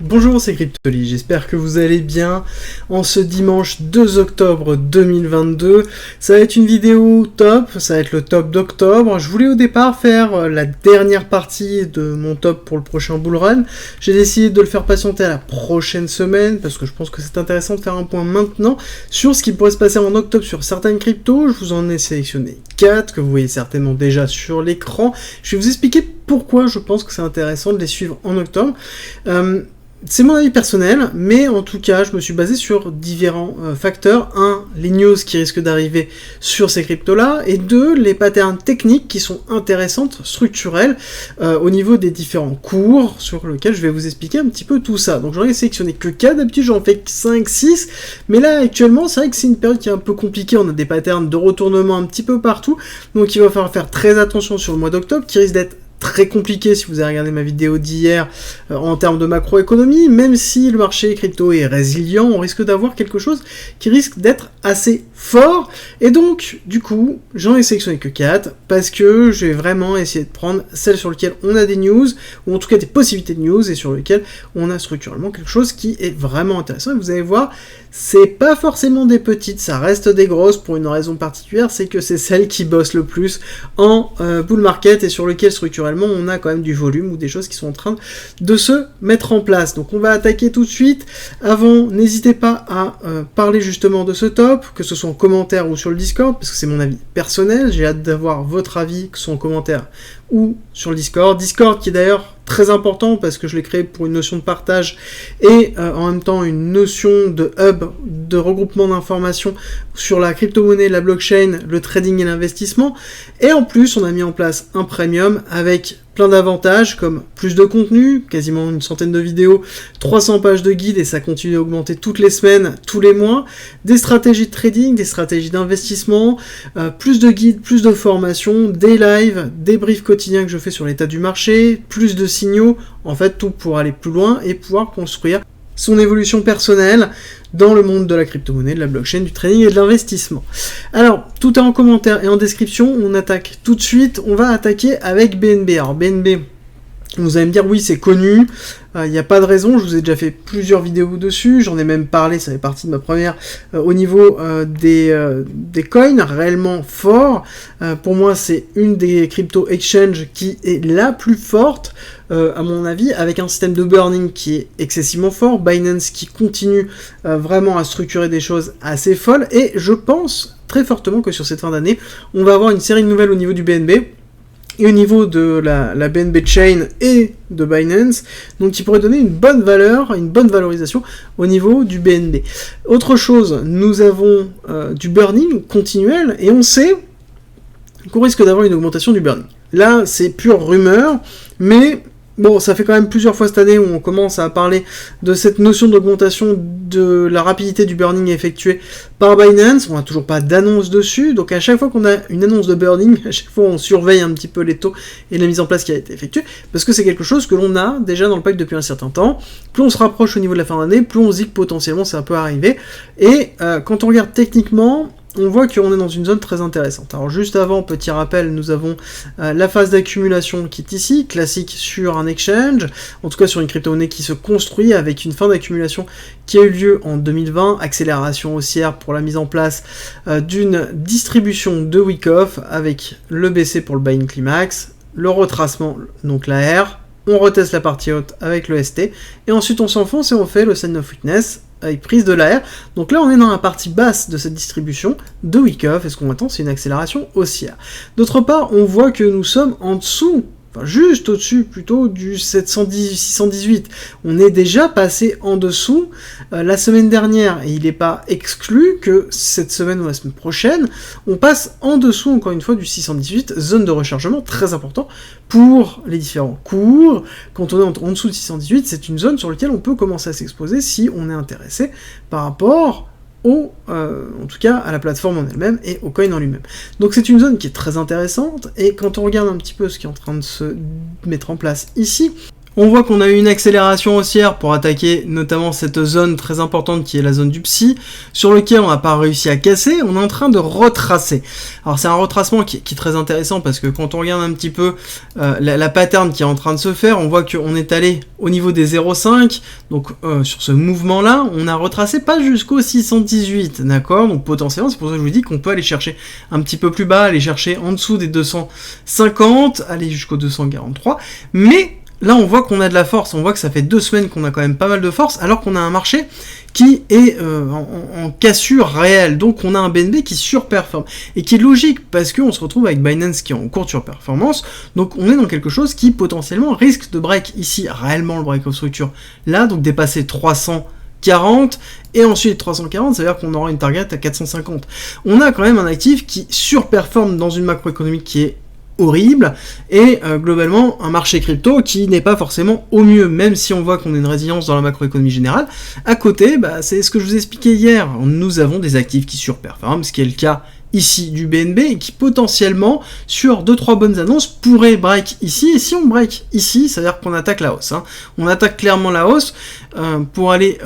Bonjour, c'est Cryptoly, j'espère que vous allez bien en ce dimanche 2 octobre 2022. Ça va être une vidéo top, ça va être le top d'octobre. Je voulais au départ faire la dernière partie de mon top pour le prochain bull run. J'ai décidé de le faire patienter à la prochaine semaine parce que je pense que c'est intéressant de faire un point maintenant sur ce qui pourrait se passer en octobre sur certaines cryptos. Je vous en ai sélectionné 4 que vous voyez certainement déjà sur l'écran. Je vais vous expliquer pourquoi je pense que c'est intéressant de les suivre en octobre. C'est mon avis personnel, mais en tout cas, je me suis basé sur différents facteurs. 1, les news qui risquent d'arriver sur ces cryptos-là, et 2, les patterns techniques qui sont intéressantes, structurelles, au niveau des différents cours, sur lesquels je vais vous expliquer un petit peu tout ça. Donc j'en ai sélectionné que 4, d'habitude j'en fais 5, 6, mais là actuellement, c'est vrai que c'est une période qui est un peu compliquée, on a des patterns de retournement un petit peu partout, donc il va falloir faire très attention sur le mois d'octobre, qui risque d'être très compliqué si vous avez regardé ma vidéo d'hier en termes de macroéconomie. Même si le marché crypto est résilient, on risque d'avoir quelque chose qui risque d'être assez fort, et donc du coup j'en ai sélectionné que 4 parce que j'ai vraiment essayé de prendre celles sur lesquelles on a des news, ou en tout cas des possibilités de news, et sur lesquelles on a structurellement quelque chose qui est vraiment intéressant. Et vous allez voir, c'est pas forcément des petites, ça reste des grosses pour une raison particulière, c'est que c'est celles qui bossent le plus en bull market et sur lesquelles structurellement on a quand même du volume ou des choses qui sont en train de se mettre en place. Donc on va attaquer tout de suite. Avant, n'hésitez pas à parler justement de ce top, que ce soit en commentaire ou sur le Discord, parce que c'est mon avis personnel, j'ai hâte d'avoir votre avis, que ce soit en commentaire ou sur le Discord. Discord qui est d'ailleurs très important parce que je l'ai créé pour une notion de partage et en même temps une notion de hub, de regroupement d'informations sur la crypto-monnaie, la blockchain, le trading et l'investissement. Et en plus, on a mis en place un premium avec plein d'avantages comme plus de contenu, quasiment une centaine de vidéos, 300 pages de guides, et ça continue à augmenter toutes les semaines, tous les mois, des stratégies de trading, des stratégies d'investissement, plus de guides, plus de formations, des lives, des briefs quotidiens que je fais sur l'état du marché, plus de signaux, en fait tout pour aller plus loin et pouvoir construire son évolution personnelle dans le monde de la crypto-monnaie, de la blockchain, du trading et de l'investissement. Alors, tout est en commentaire et en description, on attaque tout de suite, on va attaquer avec BNB. Alors BNB, vous allez me dire oui c'est connu, il n'y a pas de raison, je vous ai déjà fait plusieurs vidéos dessus, j'en ai même parlé, ça fait partie de ma première, au niveau des coins réellement forts. Pour moi c'est une des crypto exchange qui est la plus forte, à mon avis, avec un système de burning qui est excessivement fort, Binance qui continue vraiment à structurer des choses assez folles, et je pense très fortement que sur cette fin d'année, on va avoir une série de nouvelles au niveau du BNB, et au niveau de la BNB Chain et de Binance, donc qui pourrait donner une bonne valeur, une bonne valorisation au niveau du BNB. Autre chose, nous avons du burning continuel, et on sait qu'on risque d'avoir une augmentation du burning. Là, c'est pure rumeur, mais bon, ça fait quand même plusieurs fois cette année où on commence à parler de cette notion d'augmentation de la rapidité du burning effectué par Binance. On n'a toujours pas d'annonce dessus, donc à chaque fois qu'on a une annonce de burning, à chaque fois on surveille un petit peu les taux et la mise en place qui a été effectuée, parce que c'est quelque chose que l'on a déjà dans le pack depuis un certain temps. Plus on se rapproche au niveau de la fin d'année, plus on se dit que potentiellement ça peut arriver, et quand on regarde techniquement, on voit qu'on est dans une zone très intéressante. Alors juste avant, petit rappel, nous avons la phase d'accumulation qui est ici, classique sur un exchange, en tout cas sur une crypto-monnaie qui se construit avec une fin d'accumulation qui a eu lieu en 2020, accélération haussière pour la mise en place d'une distribution de week-off avec le BC pour le buy-in climax, le retracement, donc la R, on reteste la partie haute avec le ST, et ensuite on s'enfonce et on fait le sign of weakness avec prise de la R. Donc là on est dans la partie basse de cette distribution de week-off, et ce qu'on attend c'est une accélération haussière. D'autre part, on voit que nous sommes en dessous, enfin juste au-dessus plutôt du 618, on est déjà passé en dessous la semaine dernière, et il n'est pas exclu que cette semaine ou la semaine prochaine, on passe en dessous encore une fois du 618, zone de rechargement très important pour les différents cours. Quand on est en dessous de 618, c'est une zone sur laquelle on peut commencer à s'exposer si on est intéressé par rapport en tout cas à la plateforme en elle-même et au coin en lui-même. Donc c'est une zone qui est très intéressante, et quand on regarde un petit peu ce qui est en train de se mettre en place ici, On voit qu'on a eu une accélération haussière pour attaquer notamment cette zone très importante qui est la zone du psy, sur lequel on n'a pas réussi à casser, on est en train de retracer. Alors c'est un retracement qui est très intéressant parce que quand on regarde un petit peu la pattern qui est en train de se faire, on voit qu'on est allé au niveau des 0,5, donc sur ce mouvement-là, on a retracé pas jusqu'au 618, d'accord? Donc potentiellement, c'est pour ça que je vous dis qu'on peut aller chercher un petit peu plus bas, aller chercher en dessous des 250, aller jusqu'au 243, mais là, on voit qu'on a de la force, on voit que ça fait 2 semaines qu'on a quand même pas mal de force, alors qu'on a un marché qui est en cassure réelle, donc on a un BNB qui surperforme, et qui est logique, parce qu'on se retrouve avec Binance qui est en courte surperformance, donc on est dans quelque chose qui potentiellement risque de break ici, réellement le break of structure, là, donc dépasser 340, et ensuite 340, ça veut dire qu'on aura une target à 450. On a quand même un actif qui surperforme dans une macroéconomique qui est horrible, et globalement un marché crypto qui n'est pas forcément au mieux, même si on voit qu'on a une résilience dans la macroéconomie générale. À côté, c'est ce que je vous ai expliqué hier, nous avons des actifs qui surperforment, ce qui est le cas ici du BNB, et qui potentiellement, sur 2-3 bonnes annonces, pourrait break ici, et si on break ici, ça veut dire qu'on attaque la hausse, hein. On attaque clairement la hausse, pour aller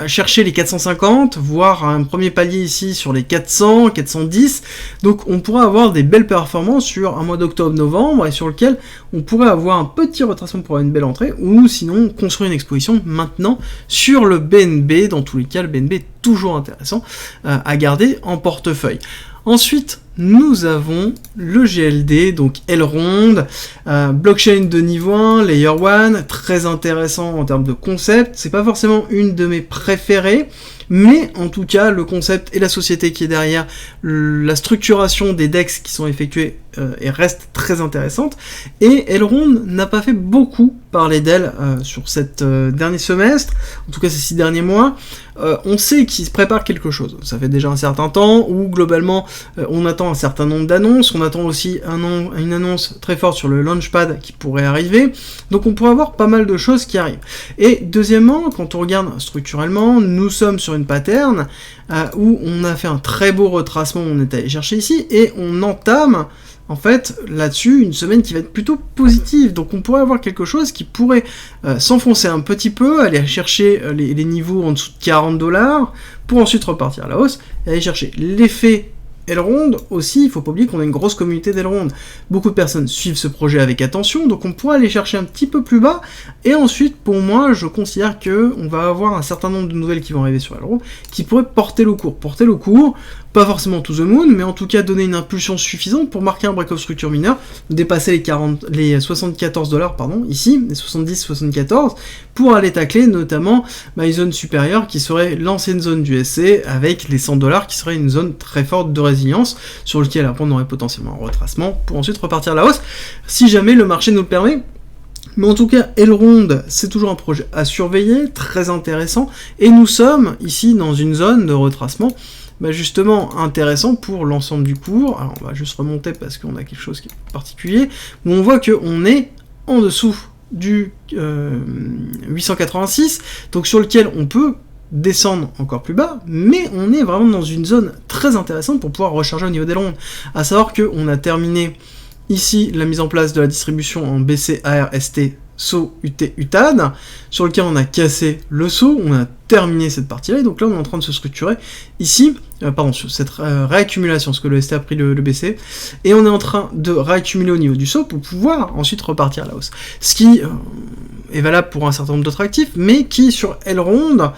chercher les 450, voire un premier palier ici sur les 400, 410, donc on pourra avoir des belles performances sur un mois d'octobre-novembre, et sur lequel on pourrait avoir un petit retracement pour une belle entrée, ou sinon construire une exposition maintenant sur le BNB. Dans tous les cas, le BNB est toujours intéressant à garder en portefeuille. Ensuite, nous avons le GLD, donc Elrond, blockchain de niveau 1, Layer 1, très intéressant en termes de concept. C'est pas forcément une de mes préférées, mais en tout cas, le concept et la société qui est derrière, la structuration des DEX qui sont effectués et reste très intéressante. Et Elrond n'a pas fait beaucoup parler d'elle sur cette dernier semestre, en tout cas ces 6 derniers mois. On sait qu'il se prépare quelque chose. Ça fait déjà un certain temps où globalement on attend un certain nombre d'annonces, on attend aussi une annonce très forte sur le Launchpad qui pourrait arriver, donc on pourrait avoir pas mal de choses qui arrivent. Et deuxièmement, quand on regarde structurellement, nous sommes sur une pattern où on a fait un très beau retracement, on est allé chercher ici, et on entame en fait là-dessus une semaine qui va être plutôt positive, donc on pourrait avoir quelque chose qui pourrait s'enfoncer un petit peu, aller chercher les niveaux en dessous de 40$, pour ensuite repartir à la hausse, et aller chercher l'effet Elrond aussi. Il faut pas oublier qu'on a une grosse communauté d'Elrond. Beaucoup de personnes suivent ce projet avec attention, donc on pourra aller chercher un petit peu plus bas, et ensuite, pour moi, je considère que on va avoir un certain nombre de nouvelles qui vont arriver sur Elrond, qui pourraient porter le cours. Pas forcément to the moon, mais en tout cas donner une impulsion suffisante pour marquer un break-off structure mineur, dépasser les 74$, pardon, ici, les 70-74, pour aller tacler notamment une zone supérieure qui serait l'ancienne zone du SC, avec les 100$ qui serait une zone très forte de résilience, sur lequel après on aurait potentiellement un retracement, pour ensuite repartir à la hausse, si jamais le marché nous le permet. Mais en tout cas, Elrond, c'est toujours un projet à surveiller, très intéressant, et nous sommes ici dans une zone de retracement justement intéressant pour l'ensemble du cours. Alors on va juste remonter parce qu'on a quelque chose qui est particulier, où on voit qu'on est en dessous du 886, donc sur lequel on peut descendre encore plus bas, mais on est vraiment dans une zone très intéressante pour pouvoir recharger au niveau d'Elrond. À savoir qu'on a terminé ici la mise en place de la distribution en BC, AR, ST, SO, UT, UTAD, sur lequel on a cassé le SO, on a terminé cette partie-là, et donc là on est en train de se structurer ici, sur cette réaccumulation, parce que le ST a pris le BC, et on est en train de réaccumuler au niveau du SO pour pouvoir ensuite repartir à la hausse. Ce qui est valable pour un certain nombre d'autres actifs, mais qui sur Elrond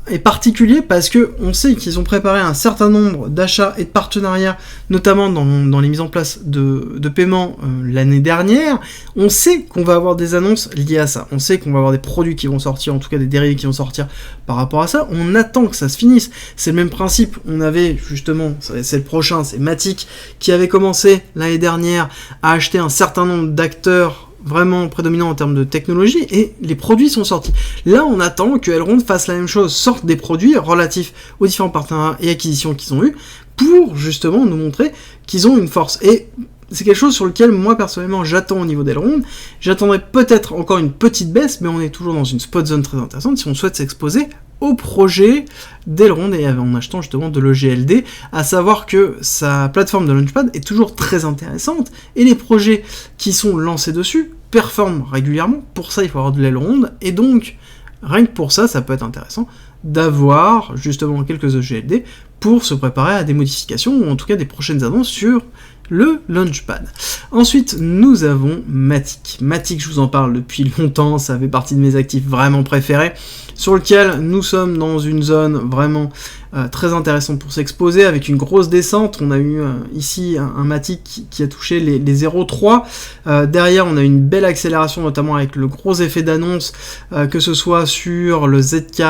est particulier parce que on sait qu'ils ont préparé un certain nombre d'achats et de partenariats, notamment dans les mises en place de paiement l'année dernière. On sait qu'on va avoir des annonces liées à ça, on sait qu'on va avoir des produits qui vont sortir, en tout cas des dérivés qui vont sortir par rapport à ça, on attend que ça se finisse. C'est le même principe, on avait justement, c'est le prochain, c'est Matic, qui avait commencé l'année dernière à acheter un certain nombre d'acteurs vraiment prédominants en termes de technologie, et les produits sont sortis. Là, on attend que Elrond fasse la même chose, sorte des produits relatifs aux différents partenariats et acquisitions qu'ils ont eu, pour justement nous montrer qu'ils ont une force. Et c'est quelque chose sur lequel moi personnellement j'attends au niveau d'Elrond. J'attendrai peut-être encore une petite baisse, mais on est toujours dans une spot zone très intéressante si on souhaite s'exposer au projet d'Elrond et en achetant justement de l'EGLD, à savoir que sa plateforme de Launchpad est toujours très intéressante et les projets qui sont lancés dessus performent régulièrement. Pour ça, il faut avoir de l'Elrond et donc rien que pour ça, ça peut être intéressant d'avoir justement quelques EGLD pour se préparer à des modifications ou en tout cas des prochaines annonces sur le Launchpad. Ensuite, nous avons Matic. Matic, je vous en parle depuis longtemps, ça fait partie de mes actifs vraiment préférés, sur lequel nous sommes dans une zone vraiment très intéressante pour s'exposer, avec une grosse descente. On a eu ici un Matic qui a touché les 0,3. Derrière, on a une belle accélération, notamment avec le gros effet d'annonce, que ce soit sur le ZK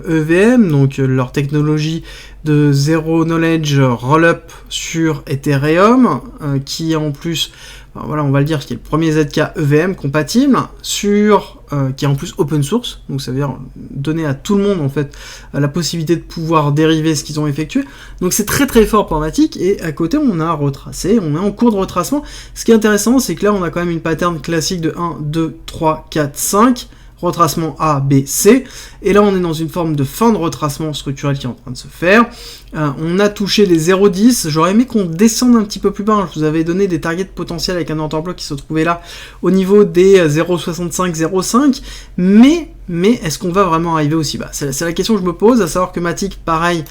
EVM, donc leur technologie de Zero Knowledge Rollup sur Ethereum, qui est en plus, voilà, on va le dire, qui est le premier ZK EVM compatible, qui est en plus open source, donc ça veut dire donner à tout le monde en fait la possibilité de pouvoir dériver ce qu'ils ont effectué. Donc c'est très très fort pour Matic, et à côté on a retracé, on est en cours de retracement. Ce qui est intéressant, c'est que là on a quand même une pattern classique de 1, 2, 3, 4, 5, retracement A, B, C, et là on est dans une forme de fin de retracement structurel qui est en train de se faire. On a touché les 0,10, j'aurais aimé qu'on descende un petit peu plus bas, je vous avais donné des targets potentiels avec un order block qui se trouvait là au niveau des 0,65, 0,5, mais est-ce qu'on va vraiment arriver aussi bas? C'est la question que je me pose, à savoir que Matic, pareil,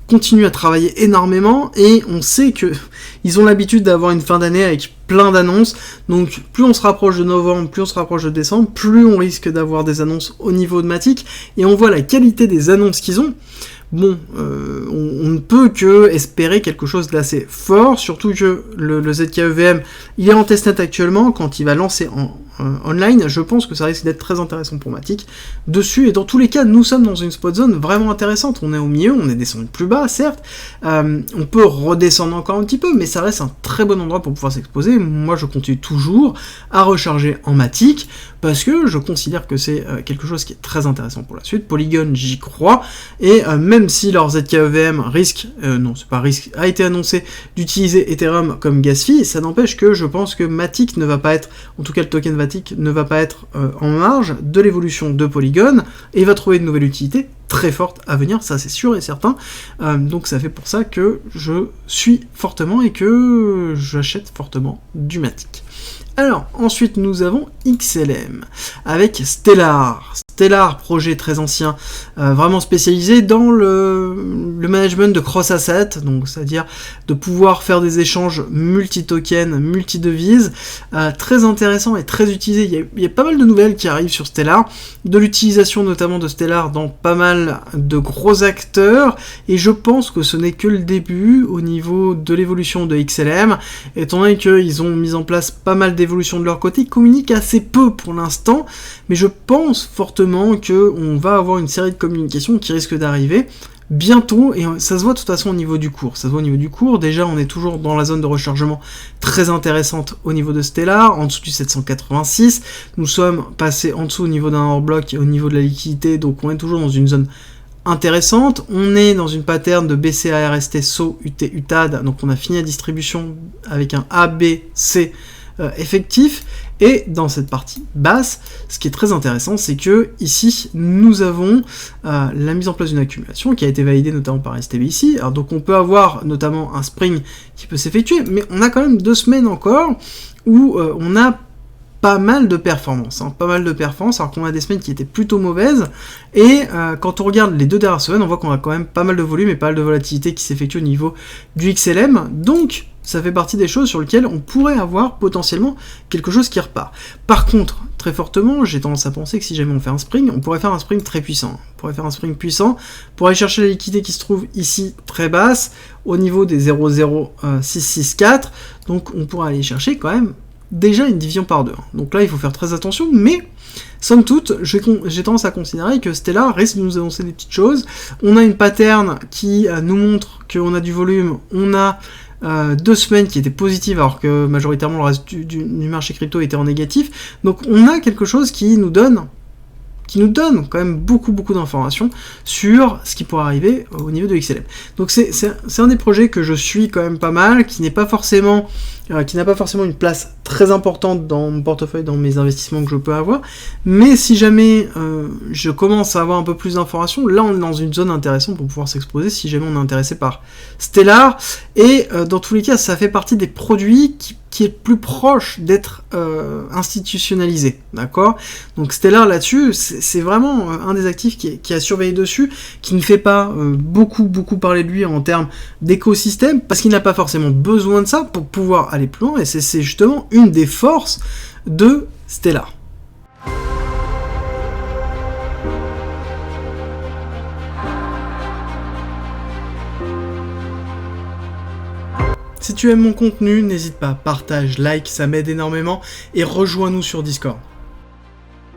continue à travailler énormément, et on sait que ils ont l'habitude d'avoir une fin d'année avec plein d'annonces, donc plus on se rapproche de novembre, plus on se rapproche de décembre, plus on risque d'avoir des annonces au niveau de Matic, et on voit la qualité des annonces qu'ils ont. Bon, on ne peut que espérer quelque chose d'assez fort, surtout que le ZKEVM, il est en testnet actuellement. Quand il va lancer en online, je pense que ça risque d'être très intéressant pour Matic dessus, et dans tous les cas, nous sommes dans une spot zone vraiment intéressante. On est au milieu, on est descendu plus bas, certes, on peut redescendre encore un petit peu, mais ça reste un très bon endroit pour pouvoir s'exposer. Moi, je continue toujours à recharger en Matic, parce que je considère que c'est quelque chose qui est très intéressant pour la suite. Polygon, j'y crois, et même si leur ZKEVM a été annoncé d'utiliser Ethereum comme gas fee, ça n'empêche que je pense que Matic ne va pas être, en tout cas le token Matic ne va pas être en marge de l'évolution de Polygon, et il va trouver une nouvelle utilité très forte à venir, ça c'est sûr et certain. Donc ça fait pour ça que je suis fortement et que j'achète fortement du Matic. Alors, ensuite nous avons XLM, avec Stellar. Stellar, projet très ancien, vraiment spécialisé dans le management de cross-asset, donc c'est-à-dire de pouvoir faire des échanges multi-tokens, multi-devises, très intéressant et très utilisé. Il y a pas mal de nouvelles qui arrivent sur Stellar, de l'utilisation notamment de Stellar dans pas mal de gros acteurs, et je pense que ce n'est que le début au niveau de l'évolution de XLM, étant donné qu'ils ont mis en place pas mal d'évolutions de leur côté. Ils communiquent assez peu pour l'instant, mais je pense fortement qu'on va avoir une série de communications qui risquent d'arriver bientôt, et ça se voit de toute façon au niveau du cours. Ça se voit au niveau du cours, déjà on est toujours dans la zone de rechargement très intéressante au niveau de Stellar, en dessous du 786, nous sommes passés en dessous au niveau d'un order block et au niveau de la liquidité, donc on est toujours dans une zone intéressante. On est dans une pattern de BCARST SO UT UTAD, donc on a fini la distribution avec un ABC effectif, et dans cette partie basse, ce qui est très intéressant, c'est que ici nous avons la mise en place d'une accumulation qui a été validée notamment par STBC. Alors donc on peut avoir notamment un spring qui peut s'effectuer, mais on a quand même 2 semaines encore où on a pas mal de performances, alors qu'on a des semaines qui étaient plutôt mauvaises, et quand on regarde les 2 dernières semaines, on voit qu'on a quand même pas mal de volume et pas mal de volatilité qui s'effectue au niveau du XLM, donc ça fait partie des choses sur lesquelles on pourrait avoir potentiellement quelque chose qui repart. Par contre, très fortement, j'ai tendance à penser que si jamais on fait un spring, on pourrait faire un spring très puissant. On pourrait faire un spring puissant pour aller chercher la liquidité qui se trouve ici très basse, au niveau des 0,0664, donc on pourrait aller chercher quand même déjà une division par 2. Donc là, il faut faire très attention, mais somme toute, j'ai tendance à considérer que Stellar risque de nous annoncer des petites choses. On a une pattern qui nous montre qu'on a du volume, on a 2 semaines qui étaient positives alors que majoritairement le reste du marché crypto était en négatif, donc on a quelque chose qui nous donne quand même beaucoup d'informations sur ce qui pourrait arriver au niveau de XLM. Donc c'est un des projets que je suis quand même pas mal, qui n'est pas forcément qui n'a pas forcément une place très importante dans mon portefeuille, dans mes investissements que je peux avoir, mais si jamais je commence à avoir un peu plus d'informations, là on est dans une zone intéressante pour pouvoir s'exposer si jamais on est intéressé par Stellar, et dans tous les cas ça fait partie des produits qui est plus proche d'être institutionnalisé, d'accord? Donc Stellar là-dessus, c'est vraiment un des actifs qui a surveillé dessus, qui ne fait pas beaucoup parler de lui en termes d'écosystème, parce qu'il n'a pas forcément besoin de ça pour pouvoir aller plus loin, et c'est justement une des forces de Stellar. Si tu aimes mon contenu, n'hésite pas, partage, like, ça m'aide énormément, et rejoins-nous sur Discord.